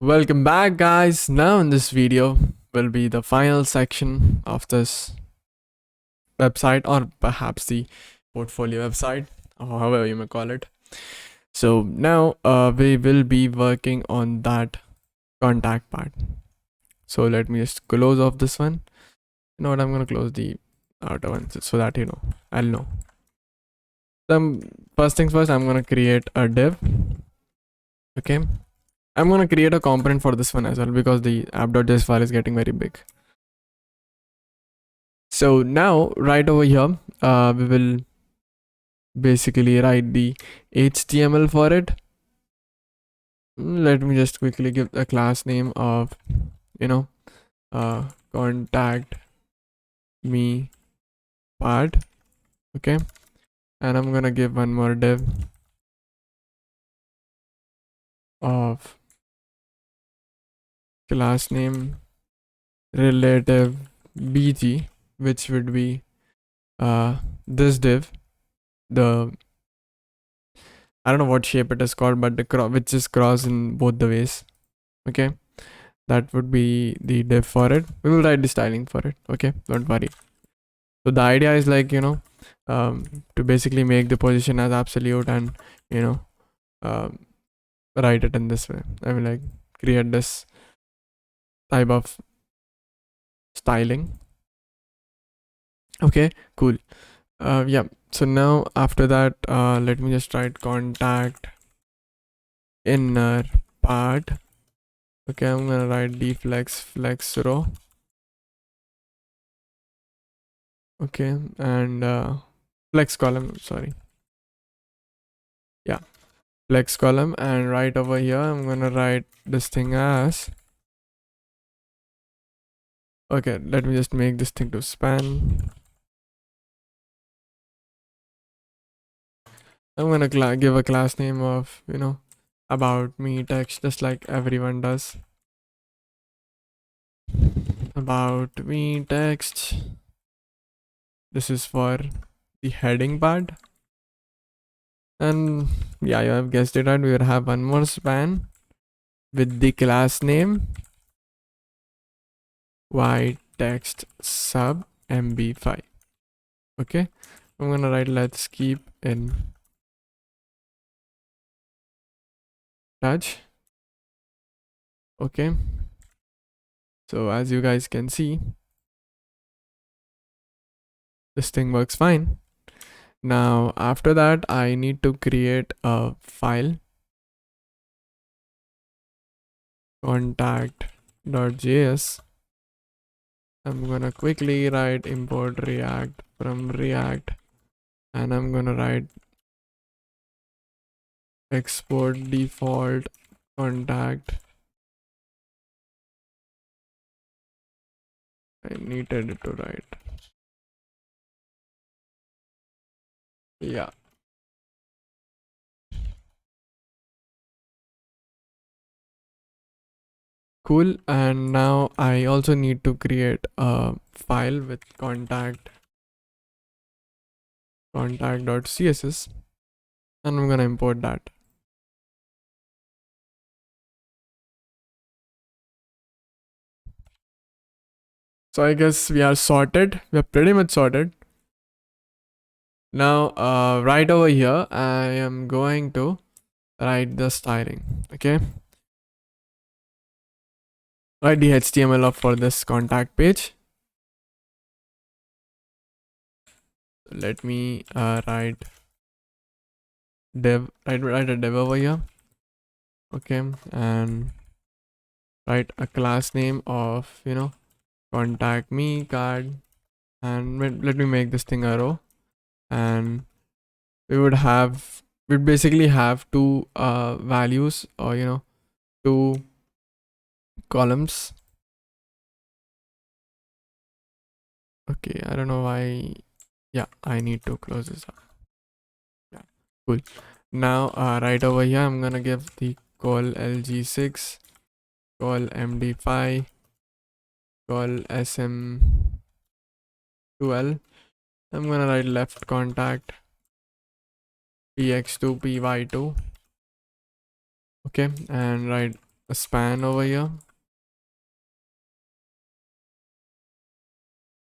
Welcome back, guys. Now in this video will be the final section of this website, or perhaps the portfolio website, or however you may call it. So now we will be working on that contact part. So let me just close off this one. You know what, I'm gonna close the outer one so that I'll know. First things first, I'm gonna create a div. Okay, I'm gonna create a component for this one as well because the app.js file is getting very big. So now right over here, we will basically write the HTML for it. Let me just quickly give a class name of, contact me part. Okay, and I'm gonna give one more div of class name relative bg, which would be this div, the I don't know what shape it is called, but the which is cross in both the ways. Okay, that would be the div for it. We will write the styling for it. Okay, don't worry. So the idea is like, to basically make the position as absolute and, write it in this way. I mean, like, create this type of styling. Okay, cool. Yeah, so now after that, let me just write contact inner part. Okay, I'm gonna write flex row. Okay, and flex column, sorry. Yeah, flex column, and right over here I'm gonna write this thing as, okay, let me just make this thing to span. I'm gonna give a class name of, about me text, just like everyone does. About me text. This is for the heading part. And yeah, you have guessed it right, we will have one more span with the class name y text sub mb5. Okay, I'm gonna write let's keep in touch. Okay, so as you guys can see, this thing works fine. Now after that, I need to create a file, contact.js. I'm gonna quickly write import react from react, and I'm gonna write export default contact. I needed it to write. Yeah. Cool. And now I also need to create a file with contact.css, and I'm gonna import that. So I guess we are sorted. We are pretty much sorted. Now, right over here, I am going to write the styling. Okay. Write the HTML up for this contact page. Let me write a div over here. Okay, and write a class name of, contact me card, and let me make this thing a row, and we'd basically have two values, or two columns. Okay, I don't know why. Yeah, I need to close this up. Yeah, cool. Now right over here, I'm gonna give the call lg6, call md5, call sm2l. I'm gonna write left contact px2 py2. Okay, and write a span over here.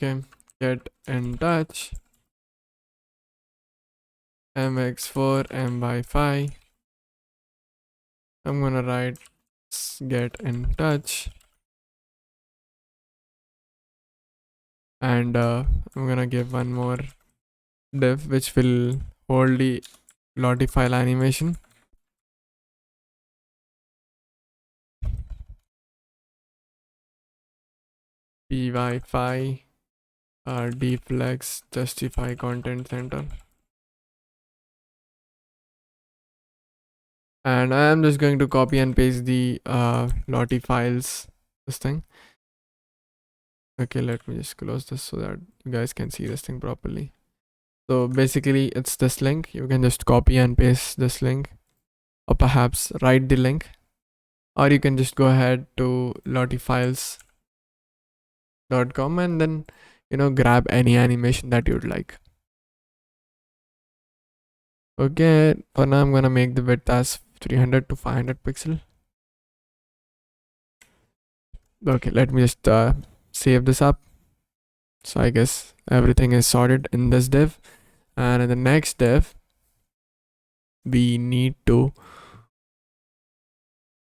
Okay, get in touch mx4 m/5. I'm gonna write get in touch, and I'm gonna give one more div which will hold the lottie file animation. py5 dflex justify content center, and I am just going to copy and paste the lottie files, this thing. Okay, let me just close this so that you guys can see this thing properly. So basically it's this link. You can just copy and paste this link, or perhaps write the link, or you can just go ahead to lottiefiles.com and then grab any animation that you'd like. Okay, for now I'm gonna make the width as 300 to 500 pixel. Okay, let me just save this up. So I guess everything is sorted in this div, and in the next div we need to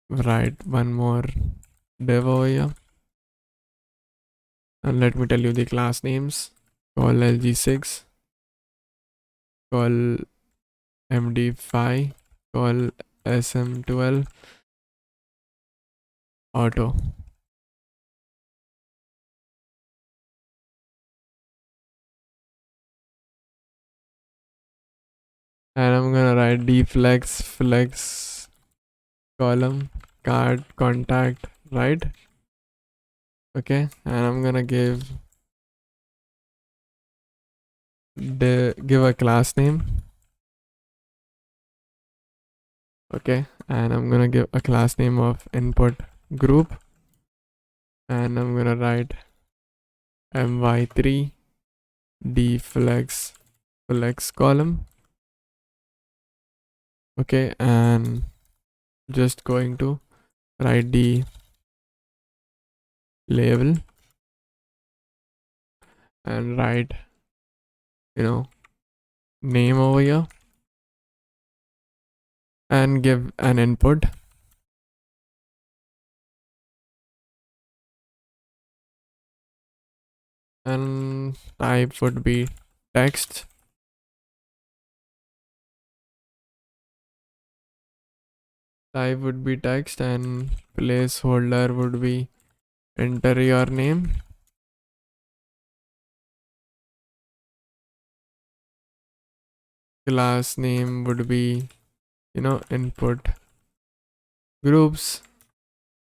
write one more div over here, and let me tell you the class names. Call lg6, call md5, call sm12 auto. And I'm gonna write dflex flex column card contact, right? Okay, and I'm gonna give a class name. Okay, and I'm gonna give a class name of input group, and I'm gonna write my3 dflex flex column. Okay, and just going to write the label and write name over here and give an input. And type would be text. Type would be text, and placeholder would be enter your name. Class name would be input groups.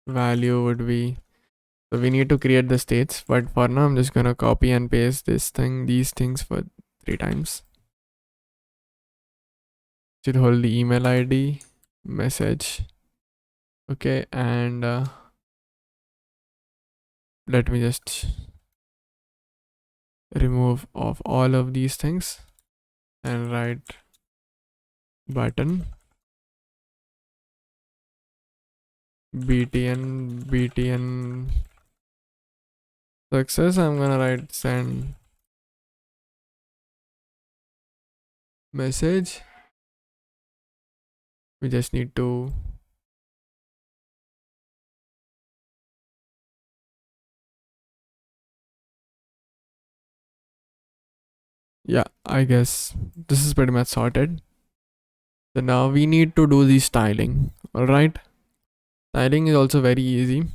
Value would be, so we need to create the states, but for now I'm just gonna copy and paste these things for 3 times. Should hold the email ID, message. Okay, and let me just remove of all of these things and write button btn success. I'm gonna write send message. We just need to yeah, I guess this is pretty much sorted. So now we need to do the styling. All right, styling is also very easy.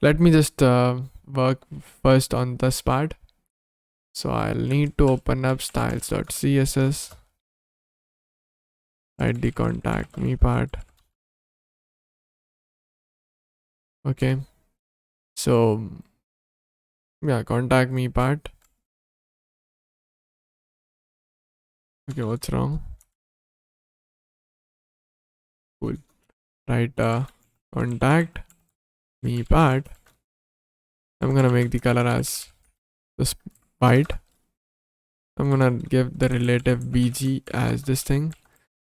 Let me just work first on this part. So I'll need to open up styles.css, write the contact me part. Okay, so yeah, contact me part. Okay, what's wrong? Cool. Right, contact me part. I'm gonna make the color as this white. I'm gonna give the relative bg as this thing,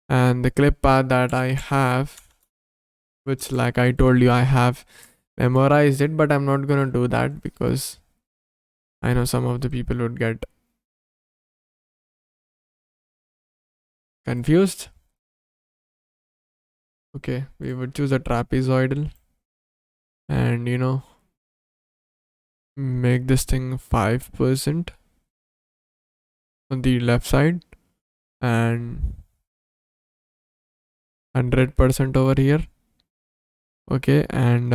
and the clip path that I have which, like I told you, I have memorized it, but I'm not gonna do that because I know some of the people would get confused. Okay, we would choose a trapezoidal and make this thing 5% on the left side and 100% over here. Okay, and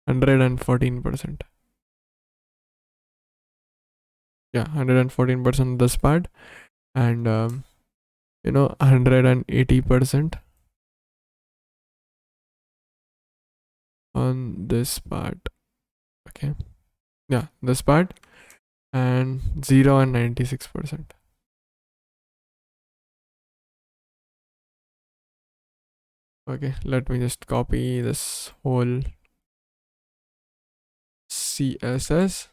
114%. Yeah, 114% this part, and 180% on this part. Okay, yeah, this part, and 0 and 96%. Okay, let me just copy this whole CSS.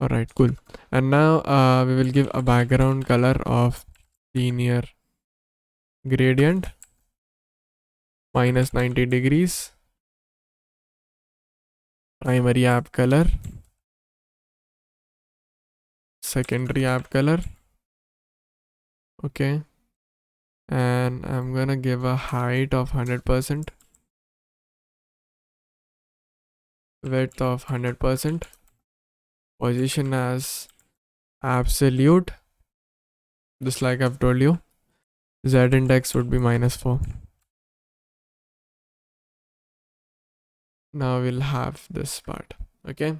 Alright, cool. And now we will give a background color of linear gradient minus 90 degrees. Primary app color, secondary app color. Okay, and I'm gonna give a height of 100%, width of 100%, position as absolute, just like I've told you. Z index would be -4. Now we'll have this part. Okay,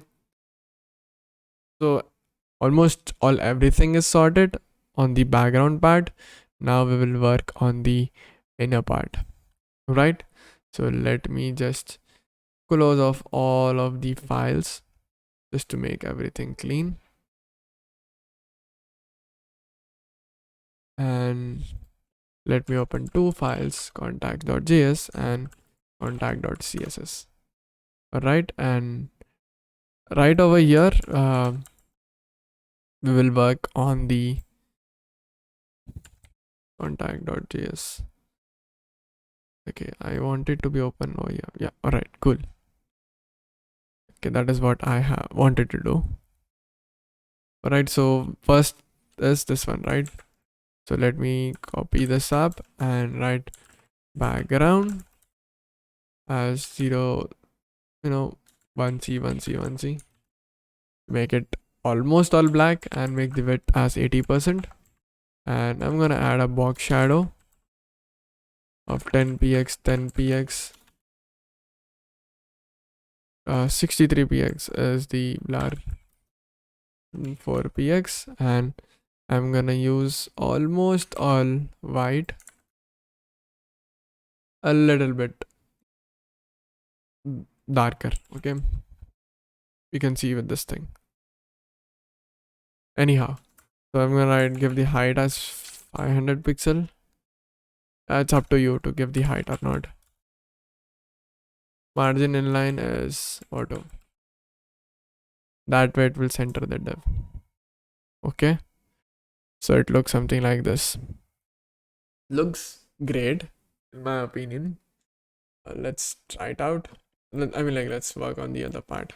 so almost everything is sorted on the background part. Now we will work on the inner part, right? So let me just close off all of the files just to make everything clean. And let me open two files, contact.js and contact.css. All right, and right over here we will work on the contact.js. Okay, I want it to be open over here. Yeah, all right, cool. Okay, that is what I have wanted to do. All right, so first is this one, right? So let me copy this up and write background as 0, 1c 1c 1c. Make it almost all black and make the width as 80%. And I'm gonna add a box shadow of 10px 10px. 63px is the blur, 4px, and I'm gonna use almost all white, a little bit darker. Okay, you can see with this thing. Anyhow, so I'm gonna give the height as 500 pixel. It's up to you to give the height or not. Margin inline is auto. That way it will center the div. Okay, so it looks something like this. Looks great in my opinion. Let's try it out. I mean, like, let's work on the other part.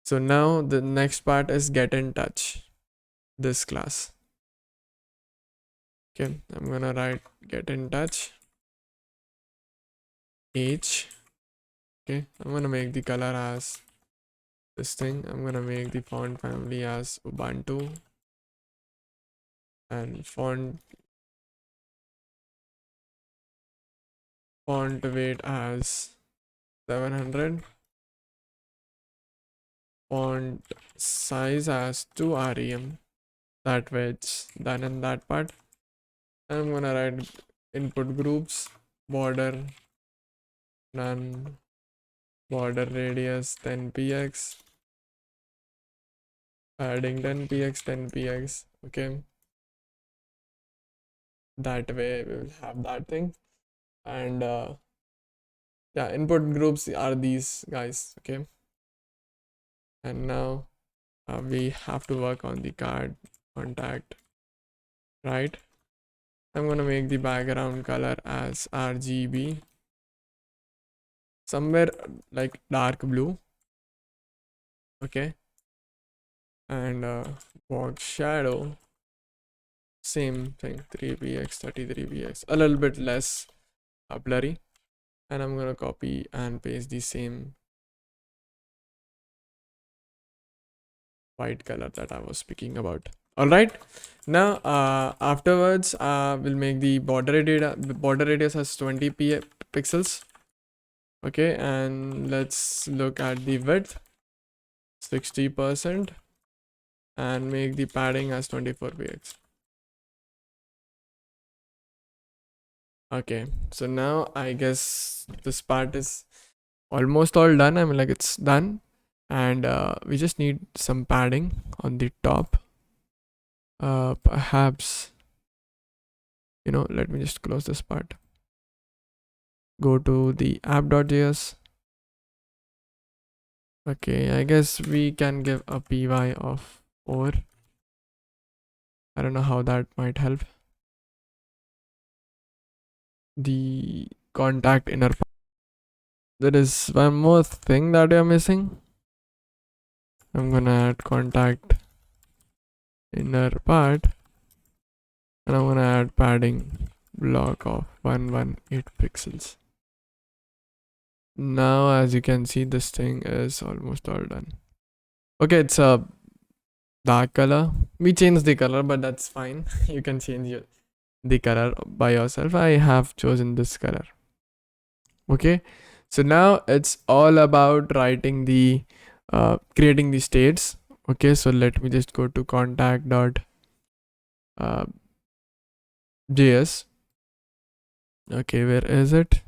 So now the next part is get in touch, this class. Okay, I'm gonna write get in touch h. Okay, I'm gonna make the color as this thing. I'm gonna make the font family as Ubuntu and font weight as 700, font size as 2 rem. That way it's done in that part. I'm gonna write input groups, border none, border radius 10px, adding 10px 10px. Okay, that way we will have that thing. And yeah, input groups are these guys. Okay, and now we have to work on the card contact, right? I'm gonna make the background color as RGB, somewhere like dark blue. Okay, and box shadow, same thing, 3px, 33px, a little bit less blurry. And I'm gonna copy and paste the same white color that I was speaking about. All right, now afterwards we'll make the border radius as 20 pixels. Okay, and let's look at the width, 60%, and make the padding as 24px. Okay, so now I guess this part is almost all done. I mean, like, it's done, and we just need some padding on the top. Perhaps, let me just close this part, go to the app.js. Okay, I guess we can give a py of 4. I don't know how that might help. The contact inner part. There is one more thing that you're missing. I'm gonna add contact inner part, and I'm gonna add padding block of 118 pixels. Now, as you can see, this thing is almost all done. Okay, it's a dark color. We changed the color, but that's fine. You can change the color by yourself. I have chosen this color. Okay, so now it's all about writing the creating the states. Okay, so let me just go to contact dot js. Okay, where is it?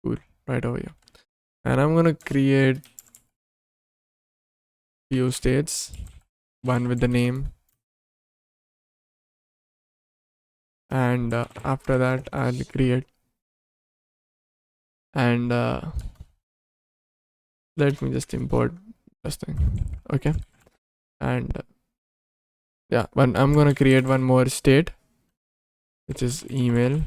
Cool, right over here. And I'm gonna create few states, one with the name, and after that I'll create, and let me just import this thing. Okay, and yeah, I'm gonna create one more state, which is email.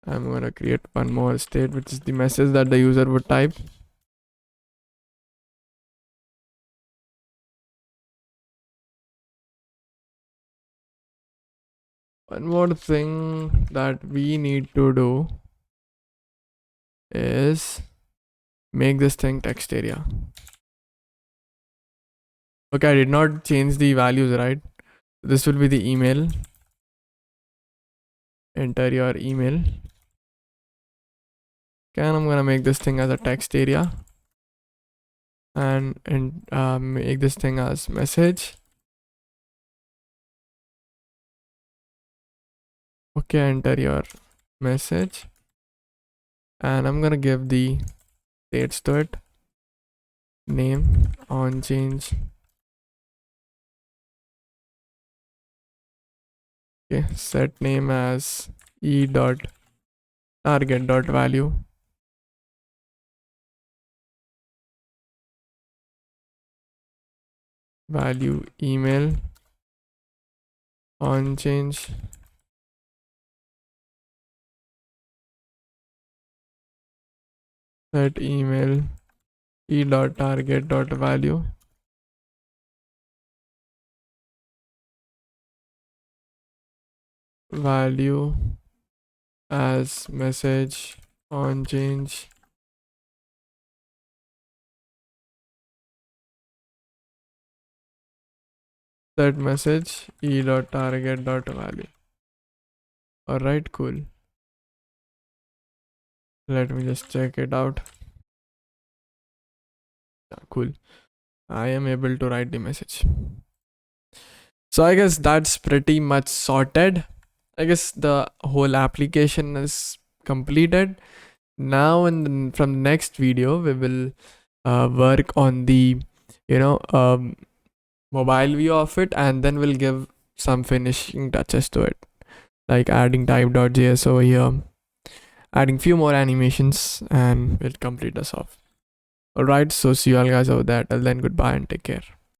I'm gonna create one more state, which is the message that the user would type. One more thing that we need to do is make this thing text area. Okay, I did not change the values, right? This will be the email. Enter your email. Okay, and I'm gonna make this thing as a text area, and make this thing as message. Okay, enter your message, and I'm gonna give the states to it. Name on change. Okay, set name as e dot target dot value. Value email on change. Set email e dot target dot value. Value as message on change. Set message e dot target dot value. All right, cool. Let me just check it out. Yeah, cool. I am able to write the message. So I guess that's pretty much sorted. I guess the whole application is completed. Now, from the next video, we will work on the mobile view of it, and then we'll give some finishing touches to it, like adding type.js over here, adding few more animations, and we'll complete this off. Alright, so see you all guys over there. Till then, goodbye and take care.